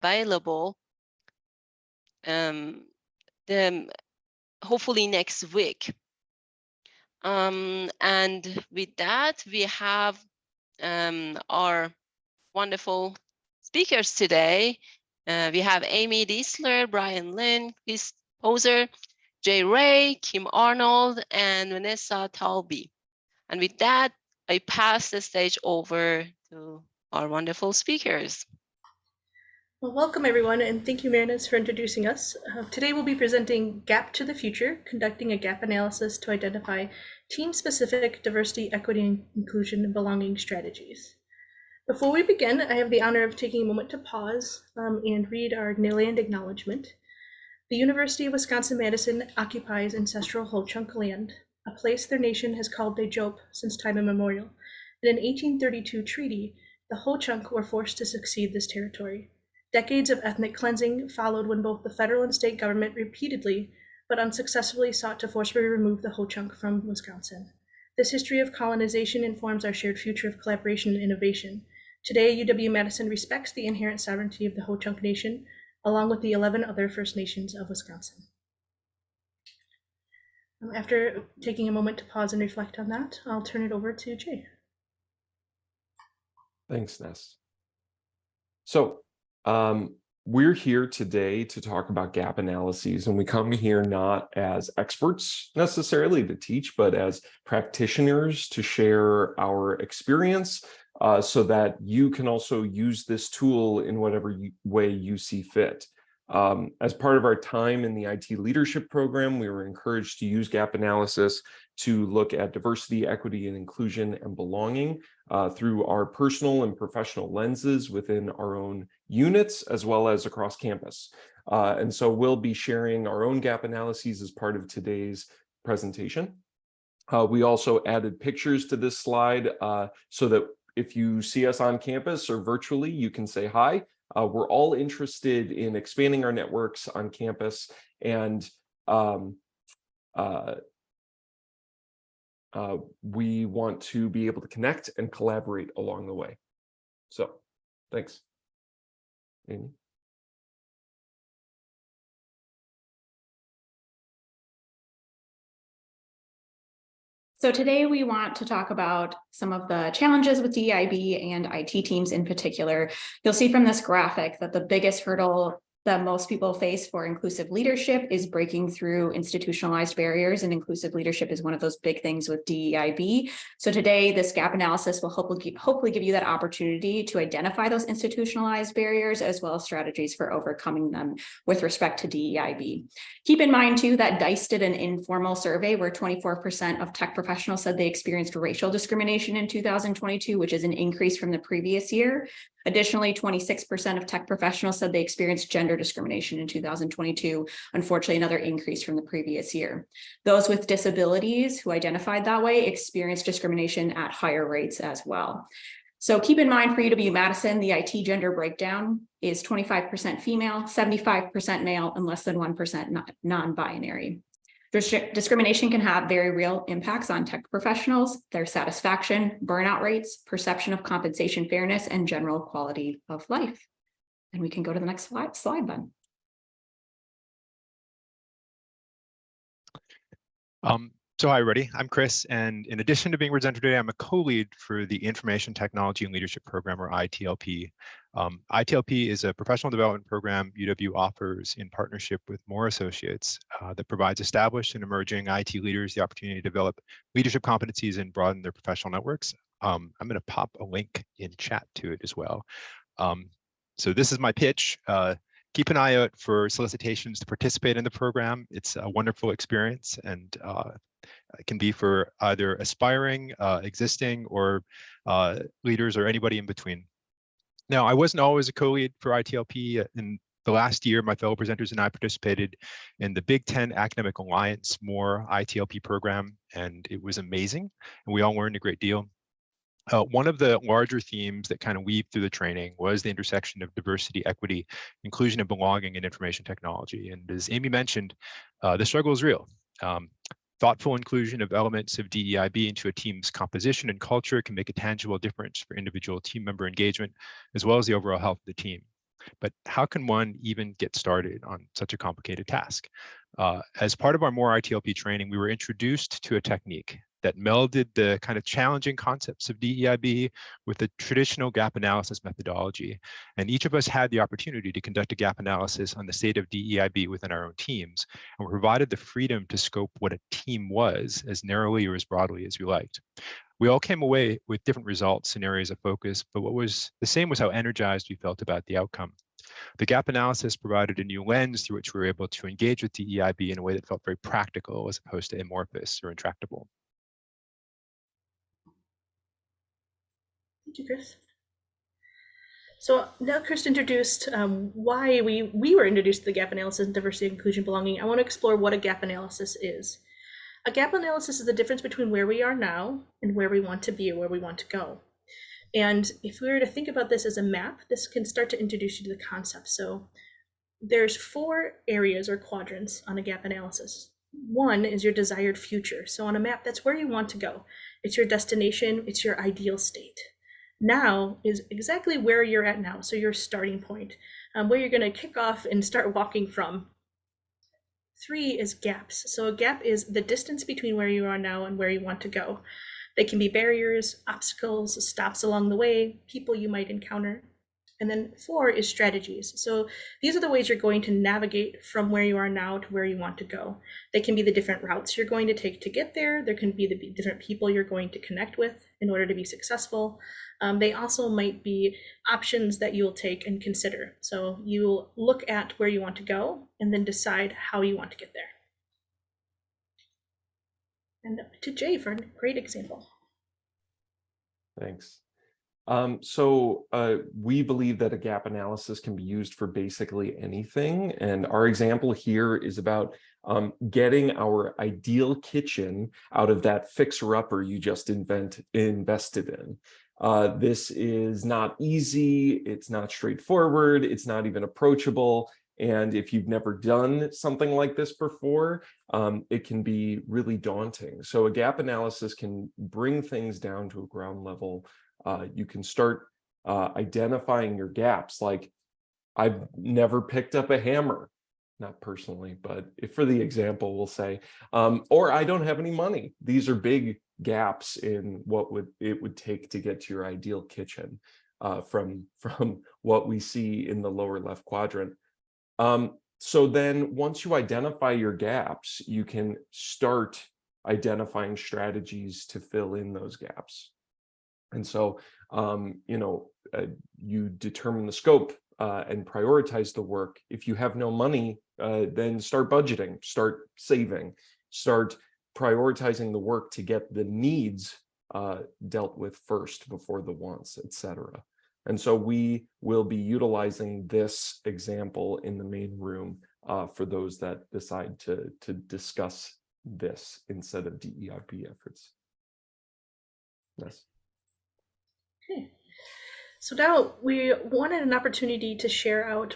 available hopefully next week. And with that, we have our wonderful speakers today. We have Amy Diesler, Brian Lynn, Chris Poser, Jay Ray, Kim Arnold, and Vanessa Talby. And with that, I pass the stage over to our wonderful speakers. Well, welcome everyone, and thank you, Marinus, for introducing us. Today we'll be presenting Gap to the Future, conducting a gap analysis to identify team-specific diversity, equity, inclusion, and belonging strategies. Before we begin, I have the honor of taking a moment to pause and read our land acknowledgement. The University of Wisconsin-Madison occupies ancestral Ho-Chunk land, a place their nation has called Dejop since time immemorial. In an 1832 treaty, the Ho-Chunk were forced to succeed this territory. Decades of ethnic cleansing followed when both the federal and state government repeatedly, but unsuccessfully, sought to forcibly remove the Ho-Chunk from Wisconsin. This history of colonization informs our shared future of collaboration and innovation. Today, UW-Madison respects the inherent sovereignty of the Ho-Chunk Nation, along with the 11 other First Nations of Wisconsin. After taking a moment to pause and reflect on that, I'll turn it over to Jay. Thanks, Ness. So we're here today to talk about gap analyses, and we come here not as experts necessarily to teach, but as practitioners to share our experience so that you can also use this tool in whatever way you see fit. As part of our time in the IT leadership program, we were encouraged to use gap analysis to look at diversity, equity, and inclusion and belonging through our personal and professional lenses within our own units, as well as across campus. And so we'll be sharing our own gap analyses as part of today's presentation. We also added pictures to this slide so that if you see us on campus or virtually, you can say hi. We're all interested in expanding our networks on campus, and we want to be able to connect and collaborate along the way. So, thanks. Amy? So today we want to talk about some of the challenges with DEIB and IT teams in particular. You'll see from this graphic that the biggest hurdle that most people face for inclusive leadership is breaking through institutionalized barriers, and inclusive leadership is one of those big things with DEIB. So today, this gap analysis will hopefully give you that opportunity to identify those institutionalized barriers as well as strategies for overcoming them with respect to DEIB. Keep in mind too that DICE did an informal survey where 24% of tech professionals said they experienced racial discrimination in 2022, which is an increase from the previous year. Additionally, 26% of tech professionals said they experienced gender discrimination in 2022, unfortunately another increase from the previous year. Those with disabilities who identified that way experienced discrimination at higher rates as well. So keep in mind for UW-Madison, the IT gender breakdown is 25% female, 75% male, and less than 1% non-binary. Discrimination can have very real impacts on tech professionals, their satisfaction, burnout rates, perception of compensation fairness, and general quality of life. And we can go to the next slide then. So hi, everybody. I'm Chris, and in addition to being presenter today, I'm a co-lead for the Information Technology and Leadership Program, or ITLP. ITLP is a professional development program UW offers in partnership with Moore Associates that provides established and emerging IT leaders the opportunity to develop leadership competencies and broaden their professional networks. I'm going to pop a link in chat to it as well. So this is my pitch. Keep an eye out for solicitations to participate in the program. It's a wonderful experience, and it can be for either aspiring, existing, or leaders, or anybody in between. Now, I wasn't always a co-lead for ITLP. In the last year, my fellow presenters and I participated in the Big Ten Academic Alliance Moore ITLP program, and it was amazing, and we all learned a great deal. One of the larger themes that kind of weaved through the training was the intersection of diversity, equity, inclusion, and belonging in information technology. And as Amy mentioned, the struggle is real. Thoughtful inclusion of elements of DEIB into a team's composition and culture can make a tangible difference for individual team member engagement, as well as the overall health of the team. But how can one even get started on such a complicated task? As part of our more ITLP training, we were introduced to a technique that melded the kind of challenging concepts of DEIB with the traditional gap analysis methodology. And each of us had the opportunity to conduct a gap analysis on the state of DEIB within our own teams, and were provided the freedom to scope what a team was as narrowly or as broadly as we liked. We all came away with different results and areas of focus, but what was the same was how energized we felt about the outcome. The gap analysis provided a new lens through which we were able to engage with DEIB in a way that felt very practical as opposed to amorphous or intractable. Thank you, Chris. So now Chris introduced why we were introduced to the gap analysis and diversity, inclusion, belonging. I want to explore what a gap analysis is. A gap analysis is the difference between where we are now and where we want to be or where we want to go. And if we were to think about this as a map, this can start to introduce you to the concept. So there's 4 areas or quadrants on a gap analysis. One is your desired future. So on a map, that's where you want to go. It's your destination, it's your ideal state. Now is exactly where you're at now, so your starting point, where you're going to kick off and start walking from. 3 is gaps. So a gap is the distance between where you are now and where you want to go. They can be barriers, obstacles, stops along the way, people you might encounter. And then 4 is strategies. So these are the ways you're going to navigate from where you are now to where you want to go. They can be the different routes you're going to take to get there. There can be the different people you're going to connect with in order to be successful. They also might be options that you'll take and consider. So you'll look at where you want to go and then decide how you want to get there. And to Jay for a great example. Thanks. We believe that a gap analysis can be used for basically anything. And our example here is about getting our ideal kitchen out of that fixer-upper you just invested in. This is not easy, it's not straightforward, it's not even approachable. And if you've never done something like this before, it can be really daunting. So a gap analysis can bring things down to a ground level. You can start identifying your gaps, like I've never picked up a hammer, not personally, but if for the example, we'll say, or I don't have any money. These are big gaps in what it would take to get to your ideal kitchen from what we see in the lower left quadrant. So then once you identify your gaps, you can start identifying strategies to fill in those gaps. And so, you determine the scope and prioritize the work. If you have no money, then start budgeting, start saving, start prioritizing the work to get the needs dealt with first before the wants, etc. And so we will be utilizing this example in the main room for those that decide to discuss this instead of DEIB efforts. Yes. Okay. So now we wanted an opportunity to share out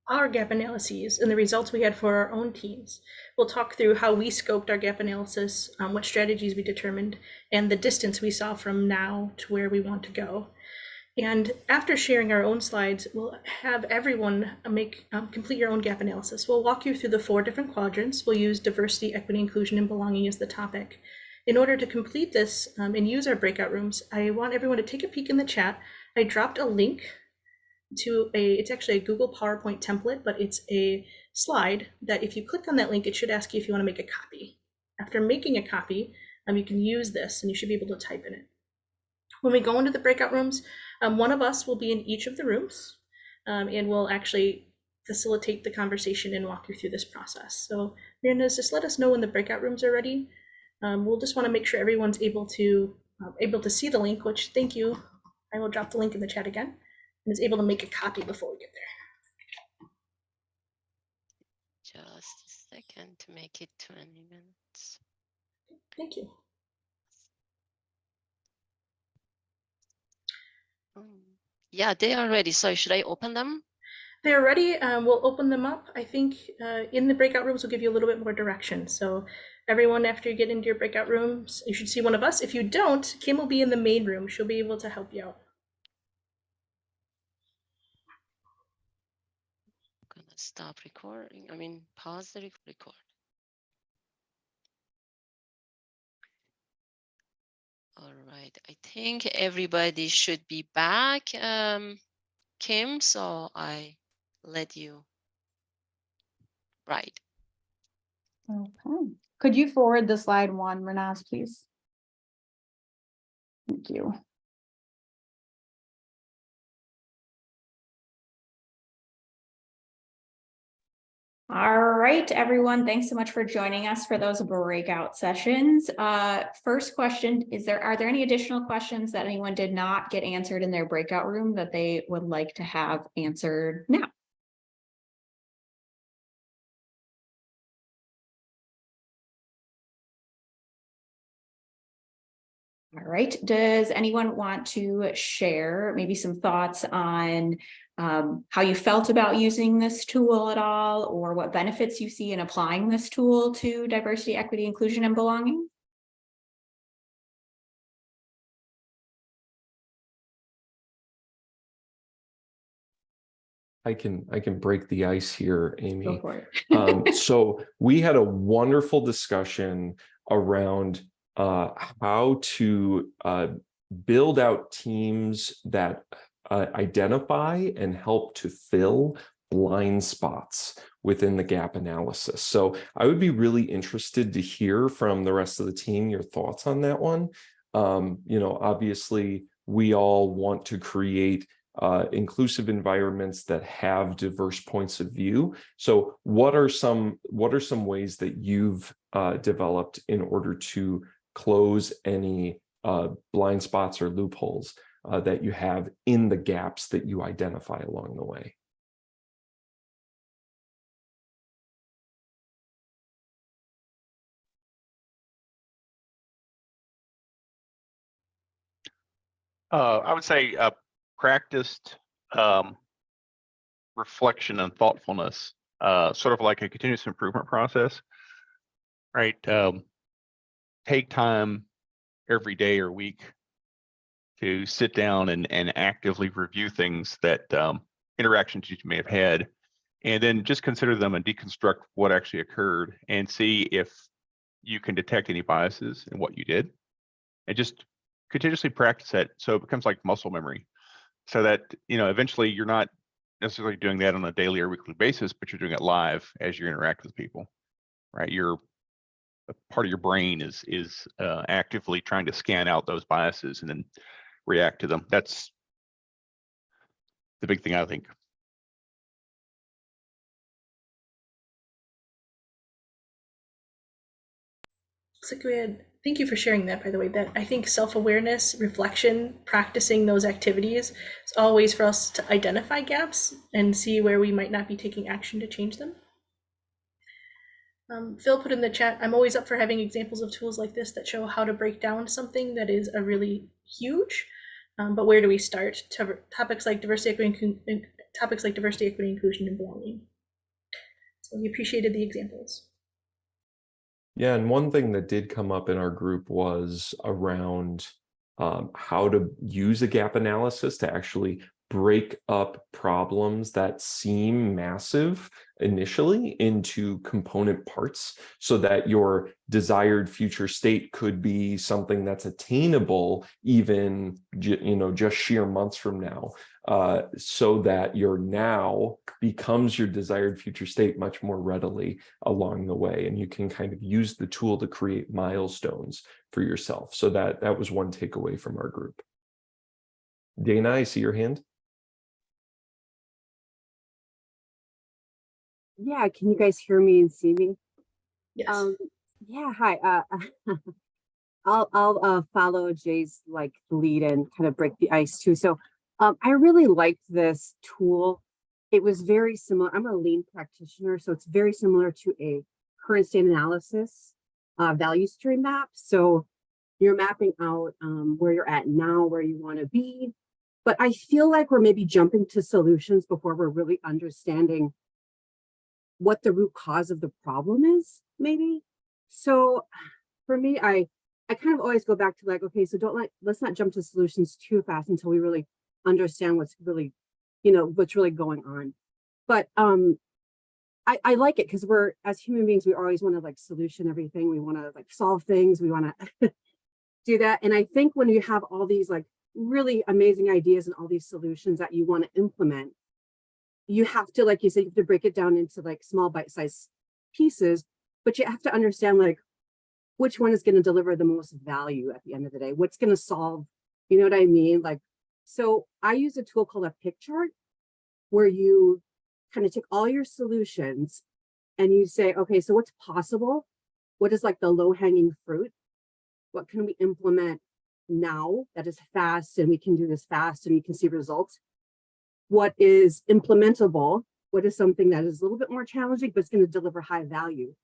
our gap analyses and the results we had for our own teams. We'll talk through how we scoped our gap analysis, what strategies we determined, and the distance we saw from now to where we want to go. And after sharing our own slides, we'll have everyone complete your own gap analysis. We'll walk you through the 4 different quadrants. We'll use diversity, equity, inclusion, and belonging as the topic. In order to complete this and use our breakout rooms, I want everyone to take a peek in the chat. I dropped a link to it's actually a Google PowerPoint template, but it's a slide that if you click on that link, it should ask you if you want to make a copy. After making a copy, you can use this and you should be able to type in it. When we go into the breakout rooms, one of us will be in each of the rooms and we'll actually facilitate the conversation and walk you through this process. So Miranda's, just let us know when the breakout rooms are ready. We'll just want to make sure everyone's able to see the link, which thank you. I will drop the link in the chat again and is able to make a copy before we get there. Just a second to make it 20 minutes. Thank you. Yeah, they are ready. So should I open them? They're ready. We'll open them up. I think in the breakout rooms, we'll give you a little bit more direction. So everyone, after you get into your breakout rooms, you should see one of us. If you don't, Kim will be in the main room. She'll be able to help you out. Stop recording. I mean, pause the record. All right. I think everybody should be back, Kim. So I let you. Right. Okay. Could you forward the slide one, Renaz, please? Thank you. All right, everyone. Thanks so much for joining us for those breakout sessions. First question, are there any additional questions that anyone did not get answered in their breakout room that they would like to have answered now? All right, does anyone want to share maybe some thoughts on how you felt about using this tool at all, or what benefits you see in applying this tool to diversity, equity, inclusion, and belonging? I can break the ice here, Amy. Go for it. So we had a wonderful discussion around how to build out teams that identify and help to fill blind spots within the gap analysis. So I would be really interested to hear from the rest of the team your thoughts on that one. Obviously, we all want to create inclusive environments that have diverse points of view. So what are some ways that you've developed in order to close any blind spots or loopholes that you have in the gaps that you identify along the way? I would say practiced reflection and thoughtfulness, sort of like a continuous improvement process, right? Take time every day or week to sit down and actively review things that interactions you may have had, and then just consider them and deconstruct what actually occurred and see if you can detect any biases in what you did, and just continuously practice that so it becomes like muscle memory, so that eventually you're not necessarily doing that on a daily or weekly basis, but you're doing it live as you interact with people, right? A part of your brain is actively trying to scan out those biases and then react to them. That's the big thing, I think. Looks like we had, thank you for sharing that, by the way. That I think self-awareness, reflection, practicing those activities is all ways for us to identify gaps and see where we might not be taking action to change them. Phil put in the chat, I'm always up for having examples of tools like this that show how to break down something that is a really huge, but where do we start? Topics like diversity, equity, inclusion, and belonging. So we appreciated the examples. Yeah, and one thing that did come up in our group was around how to use a gap analysis to actually break up problems that seem massive initially into component parts so that your desired future state could be something that's attainable even just sheer months from now, so that your now becomes your desired future state much more readily along the way, and you can kind of use the tool to create milestones for yourself. So that was one takeaway from our group. Dana, I see your hand. Yeah, can you guys hear me and see me? Yes. Yeah, hi. I'll follow Jay's lead and kind of break the ice too. So I really liked this tool. It was very similar. I'm a lean practitioner, so it's very similar to a current state analysis value stream map. So you're mapping out where you're at now, where you want to be. But I feel like we're maybe jumping to solutions before we're really understanding what the root cause of the problem is, maybe. So for me, I kind of always go back to okay, so let's not jump to solutions too fast until we really understand what's really going on. But I like it because we're, as human beings, we always want to like solution everything. We want to like solve things. We want to do that. And I think when you have all these like really amazing ideas and all these solutions that you want to implement, you have to, like you said, you have to break it down into like small bite-sized pieces, but you have to understand like which one is going to deliver the most value at the end of the day, what's going to solve, you know what I mean? Like, so I use a tool called a pick chart where you kind of take all your solutions and you say, okay, so what's possible? What is like the low-hanging fruit? What can we implement now that is fast and we can do this fast and you can see results? What is implementable? What is something that is a little bit more challenging, but it's going to deliver high value?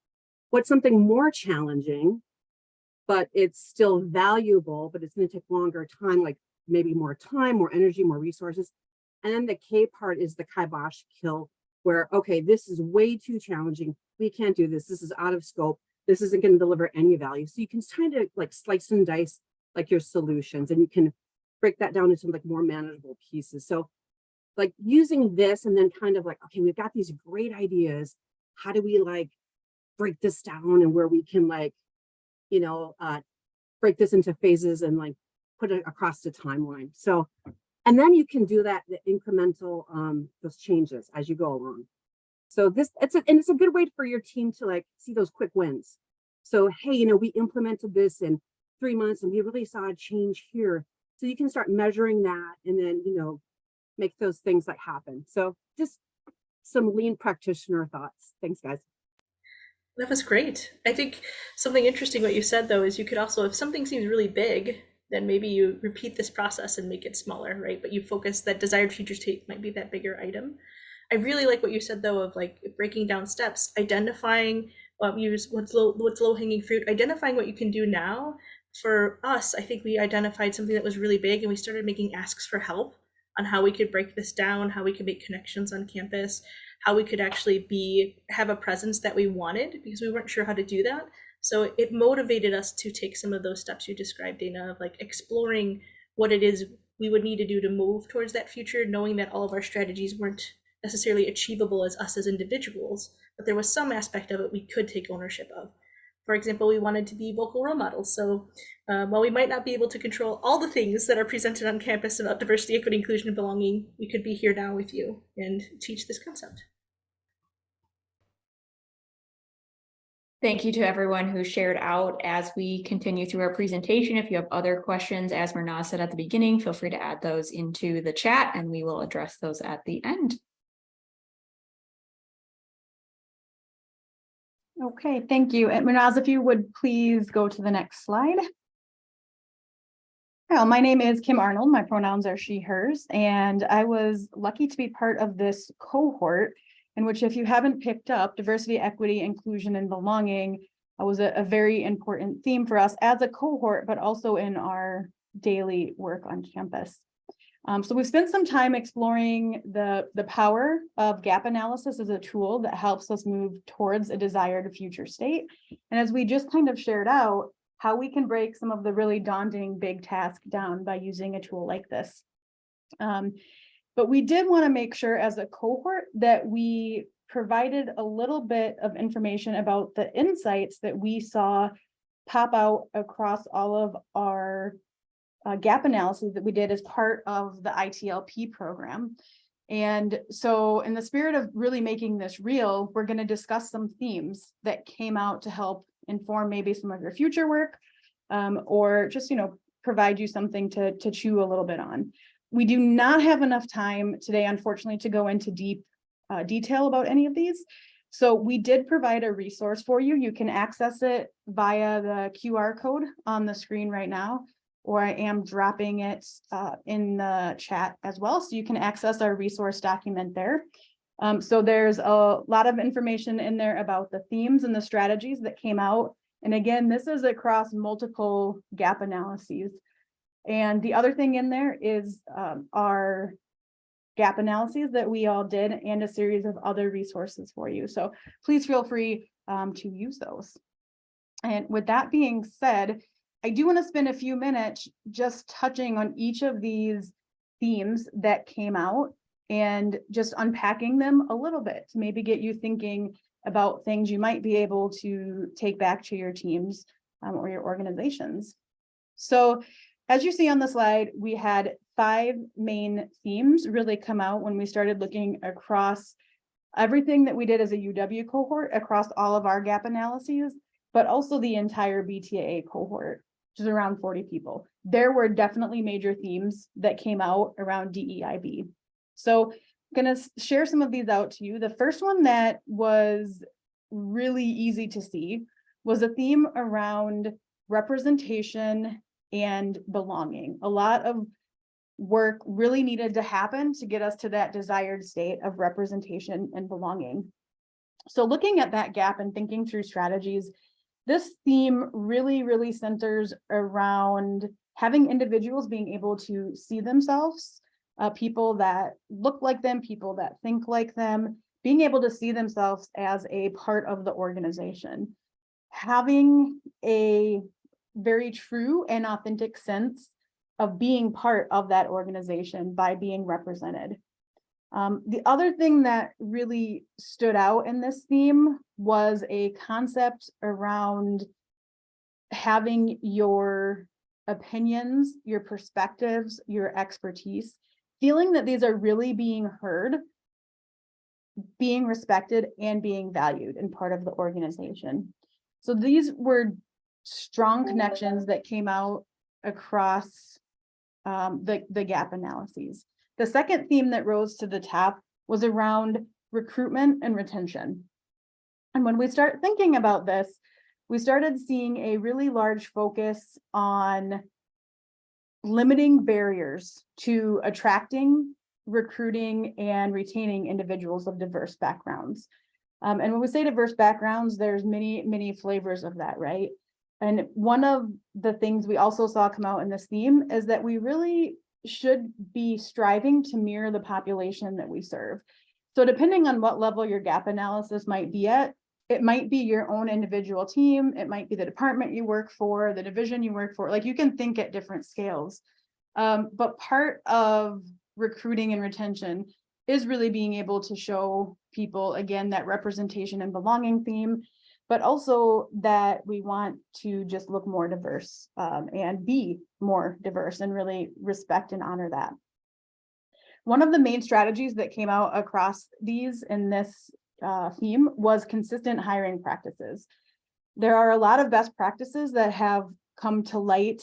What's something more challenging, but it's still valuable, but it's going to take longer time, like maybe more time, more energy, more resources. And then the K part is the kibosh kill, where, okay, this is way too challenging. We can't do this. This is out of scope. This isn't going to deliver any value. So you can kind of like slice and dice like your solutions, and you can break that down into like more manageable pieces. So like using this and then kind of like, okay, we've got these great ideas. How do we like break this down and where we can like, you know, break this into phases and like put it across the timeline. So, and then you can do that, the incremental, those changes as you go along. So it's a good way for your team to like see those quick wins. So, hey, you know, we implemented this in 3 months and we really saw a change here. So you can start measuring that and then, you know, make those things like happen. So just some lean practitioner thoughts. Thanks, guys. That was great. I think something interesting what you said though is you could also, if something seems really big, then maybe you repeat this process and make it smaller, right? But you focus that desired future state might be that bigger item. I really like what you said though of like breaking down steps, identifying what's low hanging fruit, identifying what you can do now. For us, I think we identified something that was really big and we started making asks for help on how we could break this down, how we could make connections on campus, how we could actually have a presence that we wanted because we weren't sure how to do that. So it motivated us to take some of those steps you described, Dana, of like exploring what it is we would need to do to move towards that future, knowing that all of our strategies weren't necessarily achievable as us as individuals, but there was some aspect of it we could take ownership of. For example, we wanted to be vocal role models. So while we might not be able to control all the things that are presented on campus about diversity, equity, inclusion, and belonging, we could be here now with you and teach this concept. Thank you to everyone who shared out as we continue through our presentation. If you have other questions, as Myrna said at the beginning, feel free to add those into the chat and we will address those at the end. Okay, thank you. And Myrna, if you would please go to the next slide. Well, my name is Kim Arnold. My pronouns are she, hers, and I was lucky to be part of this cohort in which, if you haven't picked up, diversity, equity, inclusion, and belonging was a very important theme for us as a cohort, but also in our daily work on campus. So we've spent some time exploring the power of gap analysis as a tool that helps us move towards a desired future state. And as we just kind of shared out, how we can break some of the really daunting big tasks down by using a tool like this. But we did want to make sure as a cohort that we provided a little bit of information about the insights that we saw pop out across all of our gap analysis that we did as part of the ITLP program. And so in the spirit of really making this real, we're going to discuss some themes that came out to help inform maybe some of your future work, or just, you know, provide you something to chew a little bit on. We do not have enough time today, unfortunately, to go into deep detail about any of these. So we did provide a resource for you. You can access it via the QR code on the screen right now, or I am dropping it in the chat as well. So you can access our resource document there. So there's a lot of information in there about the themes and the strategies that came out. And again, this is across multiple gap analyses. And the other thing in there is our gap analyses that we all did and a series of other resources for you. So please feel free to use those. And with that being said, I do want to spend a few minutes just touching on each of these themes that came out and just unpacking them a little bit to maybe get you thinking about things you might be able to take back to your teams or your organizations. So as you see on the slide, we had 5 main themes really come out when we started looking across everything that we did as a UW cohort across all of our gap analyses, but also the entire BTAA cohort, which is around 40 people. There were definitely major themes that came out around DEIB. So I'm going to share some of these out to you. The first one that was really easy to see was a theme around representation and belonging. A lot of work really needed to happen to get us to that desired state of representation and belonging. So looking at that gap and thinking through strategies, this theme really centers around having individuals being able to see themselves, people that look like them, people that think like them, being able to see themselves as a part of the organization, having a very true and authentic sense of being part of that organization by being represented. The other thing that really stood out in this theme was a concept around having your opinions, your perspectives, your expertise, feeling that these are really being heard, being respected, and being valued and part of the organization. So these were strong connections that came out across the gap analyses. The second theme that rose to the top was around recruitment and retention. And when we start thinking about this, we started seeing a really large focus on limiting barriers to attracting, recruiting, and retaining individuals of diverse backgrounds. And when we say diverse backgrounds, there's many flavors of that, right? And one of the things we also saw come out in this theme is that we really should be striving to mirror the population that we serve. So depending on what level your gap analysis might be at, it might be your own individual team, it might be the department you work for, the division you work for, like you can think at different scales. But part of recruiting and retention is really being able to show people, again, that representation and belonging theme, but also that we want to just look more diverse and be more diverse and really respect and honor that. One of the main strategies that came out across these in this theme was consistent hiring practices. There are a lot of best practices that have come to light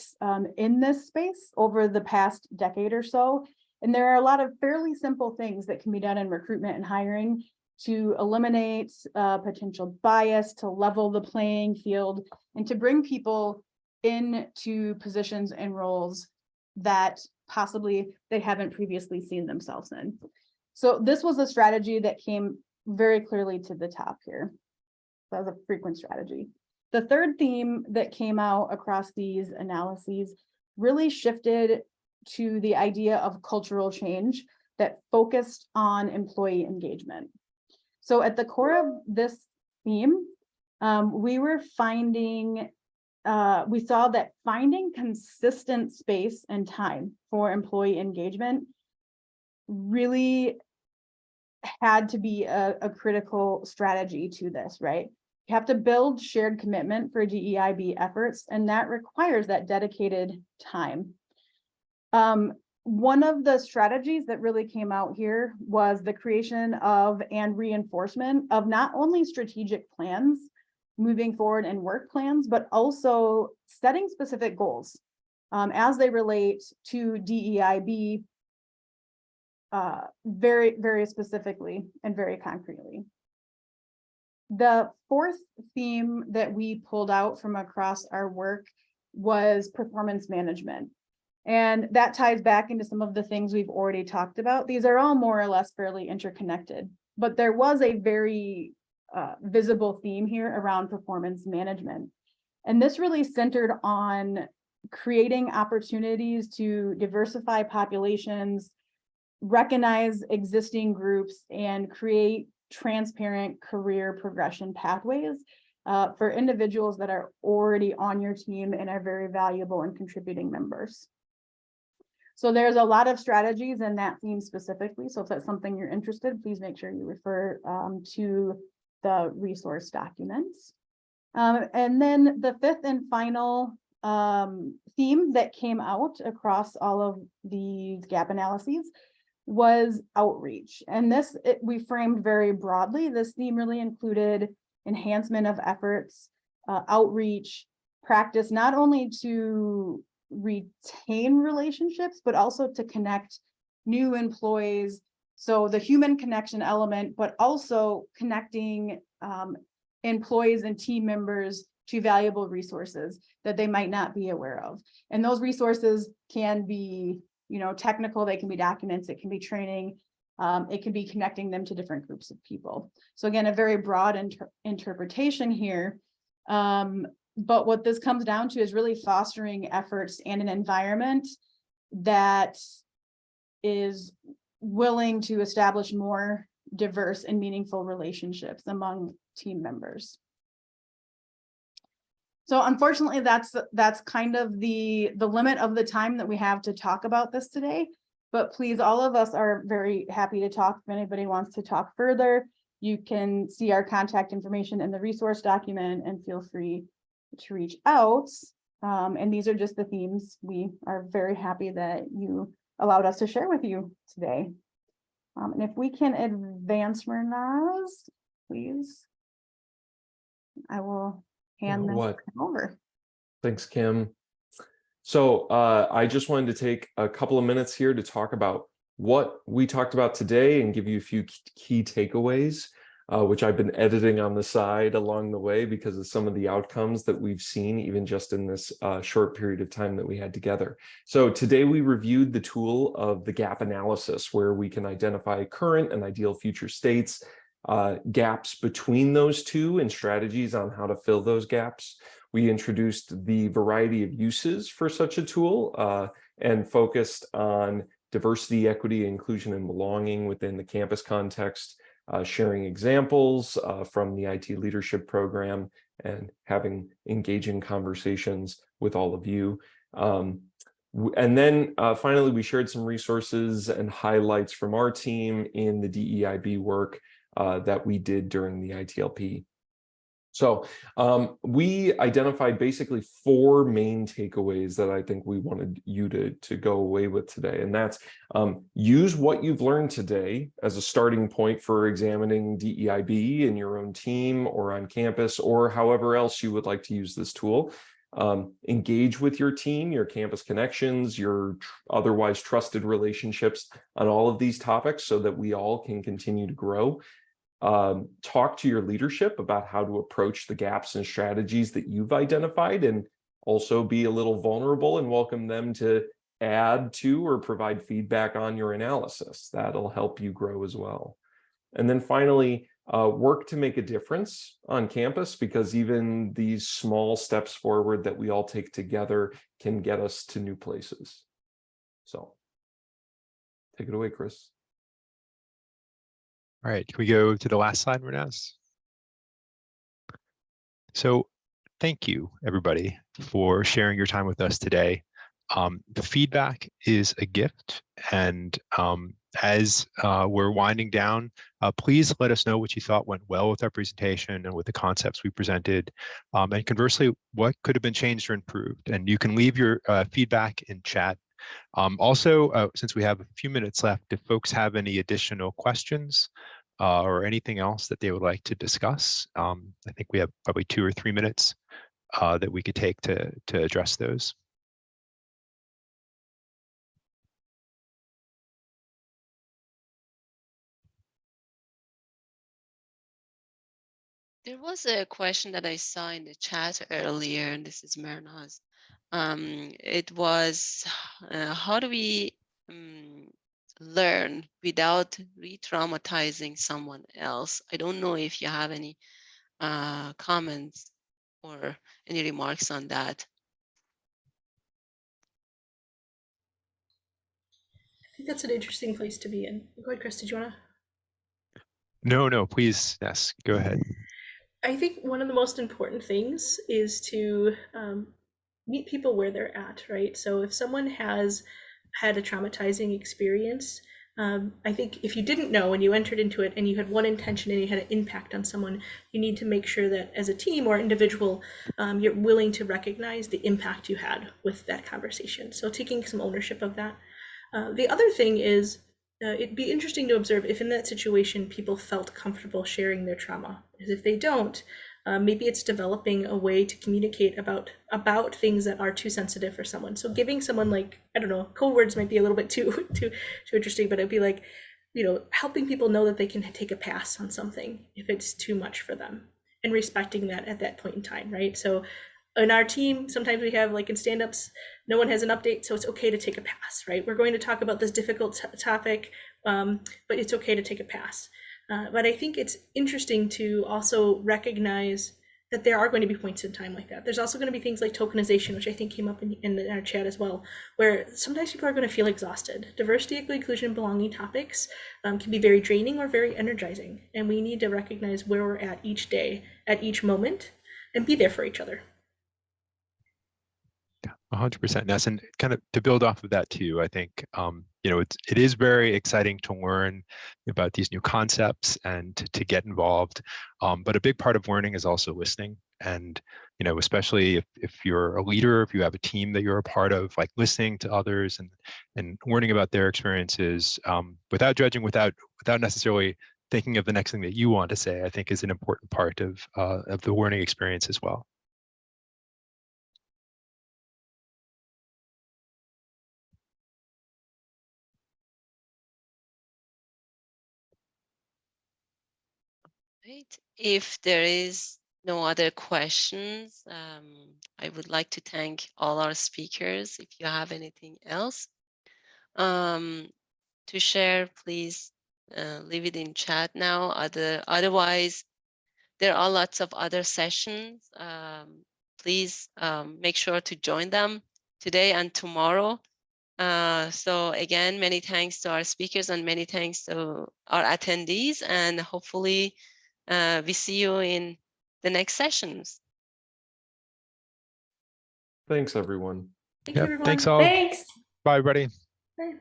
in this space over the past decade or so. And there are a lot of fairly simple things that can be done in recruitment and hiring to eliminate potential bias, to level the playing field, and to bring people into positions and roles that possibly they haven't previously seen themselves in. So this was a strategy that came very clearly to the top here. That was a frequent strategy. The third theme that came out across these analyses really shifted to the idea of cultural change that focused on employee engagement. So at the core of this theme, we were finding, we saw that finding consistent space and time for employee engagement really had to be a critical strategy to this, right? You have to build shared commitment for DEIB efforts, and that requires that dedicated time. One of the strategies that really came out here was the creation of and reinforcement of not only strategic plans moving forward and work plans, but also setting specific goals as they relate to DEIB very specifically and very concretely. The fourth theme that we pulled out from across our work was performance management. And that ties back into some of the things we've already talked about. These are all more or less fairly interconnected, but there was a very visible theme here around performance management. And this really centered on creating opportunities to diversify populations, recognize existing groups, and create transparent career progression pathways for individuals that are already on your team and are very valuable and contributing members. So there's a lot of strategies in that theme specifically. So if that's something you're interested, please make sure you refer to the resource documents. And then the fifth and final theme that came out across all of these gap analyses was outreach. And this, we framed very broadly. This theme really included enhancement of efforts, outreach, practice, not only to retain relationships, but also to connect new employees. So the human connection element, but also connecting employees and team members to valuable resources that they might not be aware of. And those resources can be, you know, technical, they can be documents, it can be training, it can be connecting them to different groups of people. So again, a very broad interpretation here. But what this comes down to is really fostering efforts and an environment that is willing to establish more diverse and meaningful relationships among team members. So unfortunately, that's kind of the limit of the time that we have to talk about this today. But please, all of us are very happy to talk. If anybody wants to talk further, you can see our contact information in the resource document and feel free to reach out. And these are just the themes we are very happy that you allowed us to share with you today. And if we can advance, Mernaz, please. I will hand this over. Thanks, Kim. So I just wanted to take a couple of minutes here to talk about what we talked about today and give you a few key takeaways, which I've been editing on the side along the way because of some of the outcomes that we've seen even just in this short period of time that we had together. So today we reviewed the tool of the gap analysis, where we can identify current and ideal future states, gaps between those two, and strategies on how to fill those gaps. We introduced the variety of uses for such a tool and focused on diversity, equity, inclusion, and belonging within the campus context, sharing examples from the IT leadership program, and having engaging conversations with all of you. And then finally, we shared some resources and highlights from our team in the DEIB work that we did during the ITLP. So we identified basically 4 main takeaways that I think we wanted you to go away with today. And that's use what you've learned today as a starting point for examining DEIB in your own team or on campus, or however else you would like to use this tool. Engage with your team, your campus connections, your otherwise trusted relationships on all of these topics so that we all can continue to grow. Talk to your leadership about how to approach the gaps and strategies that you've identified, and also be a little vulnerable and welcome them to add to or provide feedback on your analysis. That'll help you grow as well. And then finally, work to make a difference on campus, because even these small steps forward that we all take together can get us to new places. So take it away, Chris. All right, can we go to the last slide, Mernaz? So thank you, everybody, for sharing your time with us today. The feedback is a gift, and as we're winding down, please let us know what you thought went well with our presentation and with the concepts we presented, and conversely, what could have been changed or improved. And you can leave your feedback in chat. Also, since we have a few minutes left, if folks have any additional questions or anything else that they would like to discuss, I think we have probably 2 or 3 minutes that we could take to address those. There was a question that I saw in the chat earlier, and this is Mernaz. It was, how do we learn without re-traumatizing someone else? I don't know if you have any comments or any remarks on that. I think that's an interesting place to be in. Go ahead, Chris, did you want to? No, please, yes, go ahead. I think one of the most important things is to meet people where they're at, right? So if someone has had a traumatizing experience. I think if you didn't know and you entered into it and you had one intention and you had an impact on someone, you need to make sure that as a team or individual, you're willing to recognize the impact you had with that conversation. So taking some ownership of that. The other thing is, it'd be interesting to observe if in that situation people felt comfortable sharing their trauma. Because if they don't, maybe it's developing a way to communicate about things that are too sensitive for someone. So giving someone, like, I don't know, code words might be a little bit too interesting, but it'd be like, helping people know that they can take a pass on something if it's too much for them, and respecting that at that point in time, right? So in our team, sometimes we have, like in stand-ups, no one has an update, so it's okay to take a pass, right? We're going to talk about this difficult topic, but it's okay to take a pass. But I think it's interesting to also recognize that there are going to be points in time like that. There's also going to be things like tokenization, which I think came up in our chat as well, where sometimes people are going to feel exhausted. Diversity, equity, inclusion, belonging topics can be very draining or very energizing. And we need to recognize where we're at each day, at each moment, and be there for each other. 100%, Ness, and kind of to build off of that too, I think it is very exciting to learn about these new concepts and to get involved. But a big part of learning is also listening, and especially if you're a leader, if you have a team that you're a part of, like listening to others and learning about their experiences without judging, without necessarily thinking of the next thing that you want to say, I think is an important part of the learning experience as well. Right. If there is no other questions, I would like to thank all our speakers. If you have anything else to share, please leave it in chat now. Otherwise, there are lots of other sessions. Please make sure to join them today and tomorrow. So again, many thanks to our speakers and many thanks to our attendees, and hopefully we see you in the next sessions. Thanks, everyone. Thank you, everyone. Thanks all. Thanks. Bye, everybody. Bye.